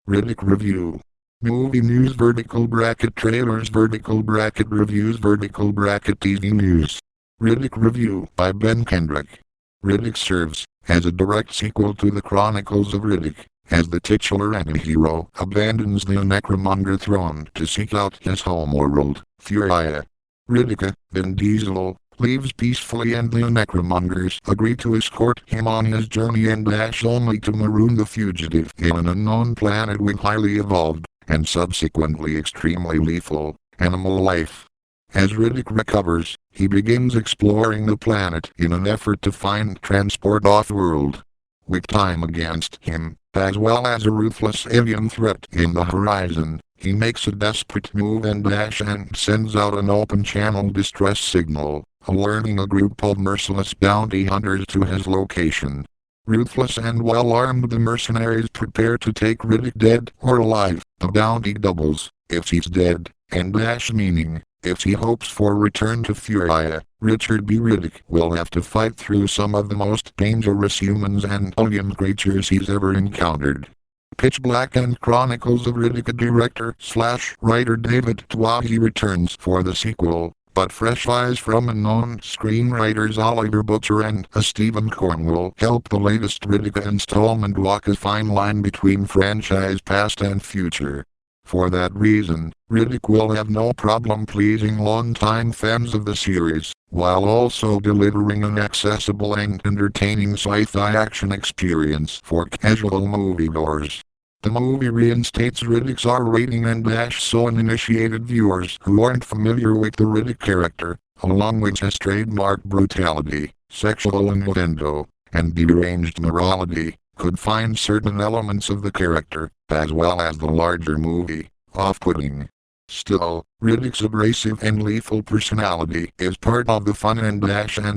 Riddick Review. Movie news trailers reviews TV news. Riddick Review by Ben Kendrick. Riddick serves as a direct sequel to the Chronicles of Riddick, as the titular anti-hero abandons the Necromonger throne to seek out his homeworld, Furia. Riddick, Vin Diesel, leaves peacefully and the Necromongers agree to escort him on his journey and dash only to maroon the fugitive in an unknown planet with highly evolved, and subsequently extremely lethal, animal life. As Riddick recovers, he begins exploring the planet in an effort to find transport off-world. With time against him, as well as a ruthless alien threat in the horizon, he makes a desperate move and sends out an open-channel distress signal, alerting a group of merciless bounty hunters to his location. Ruthless and well-armed, the mercenaries prepare to take Riddick dead or alive. The bounty doubles if he's dead, and meaning if he hopes for return to Furia. Richard B. Riddick will have to fight through some of the most dangerous humans and alien creatures he's ever encountered. Pitch Black and Chronicles of Riddick. Director/writer David Twohy returns for the sequel, but fresh eyes from unknown screenwriters Oliver Butcher and Stephen Cornwell help the latest Riddick installment walk a fine line between franchise past and future. For that reason, Riddick will have no problem pleasing longtime fans of the series, while also delivering an accessible and entertaining sci-fi action experience for casual moviegoers. The movie reinstates Riddick's R rating and so uninitiated viewers who aren't familiar with the Riddick character, along with his trademark brutality, sexual innuendo, and deranged morality, could find certain elements of the character, as well as the larger movie, off-putting. Still, Riddick's abrasive and lethal personality is part of the fun and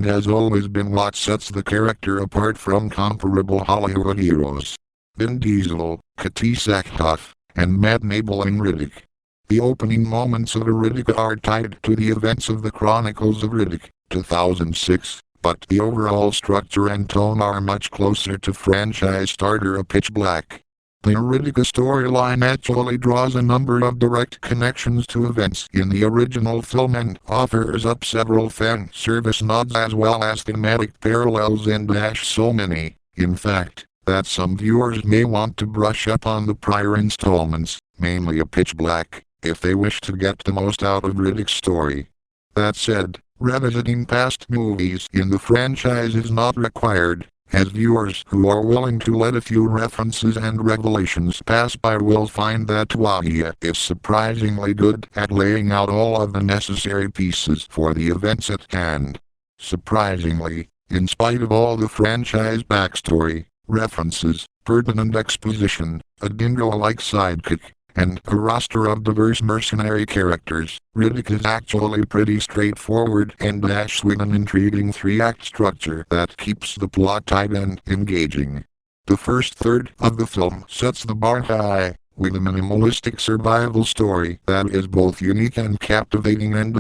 has always been what sets the character apart from comparable Hollywood heroes. Vin Diesel, Katie Sackhoff, and Matt Mabel in Riddick. The opening moments of a Riddick are tied to the events of the Chronicles of Riddick, 2006, but the overall structure and tone are much closer to franchise starter A Pitch Black. The Riddick storyline actually draws a number of direct connections to events in the original film and offers up several fan service nods as well as thematic parallels and so many, in fact, that some viewers may want to brush up on the prior installments, mainly A Pitch Black, if they wish to get the most out of Riddick's story. That said, revisiting past movies in the franchise is not required, as viewers who are willing to let a few references and revelations pass by will find that Twohy is surprisingly good at laying out all of the necessary pieces for the events at hand. Surprisingly, in spite of all the franchise backstory, references, pertinent exposition, a dingo-like sidekick, and a roster of diverse mercenary characters, Riddick is actually pretty straightforward and with an intriguing three-act structure that keeps the plot tight and engaging. The first third of the film sets the bar high, with a minimalistic survival story that is both unique and captivating and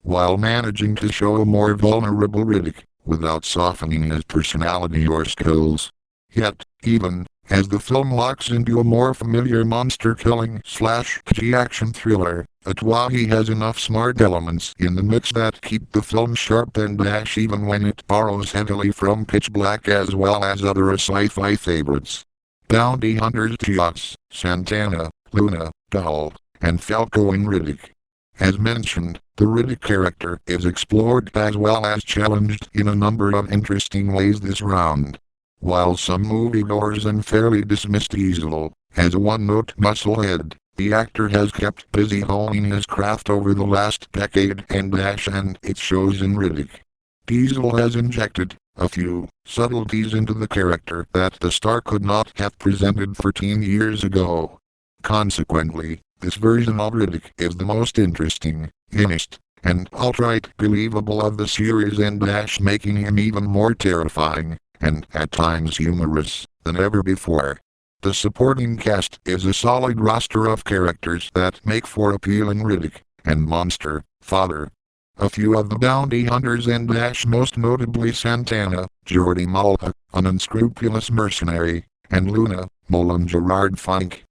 while managing to show a more vulnerable Riddick, without softening his personality or skills. Yet, even as the film locks into a more familiar monster-killing action thriller, Twohy has enough smart elements in the mix that keep the film sharp and even when it borrows heavily from Pitch Black as well as other sci-fi favorites. Bounty hunters Gios, Santana, Luna, Dahl, and Falco in Riddick. As mentioned, the Riddick character is explored as well as challenged in a number of interesting ways this round. While some moviegoers unfairly dismiss Diesel as a one-note musclehead, the actor has kept busy honing his craft over the last decade and it shows in Riddick. Diesel has injected a few subtleties into the character that the star could not have presented 13 years ago. Consequently, this version of Riddick is the most interesting, honest, and outright believable of the series and making him even more terrifying, and at times humorous, than ever before. The supporting cast is a solid roster of characters that make for appealing Riddick and monster fodder. A few of the bounty hunters and most notably Santana, Jordi Malha, an unscrupulous mercenary, and Luna, Mullen Gerard Fink,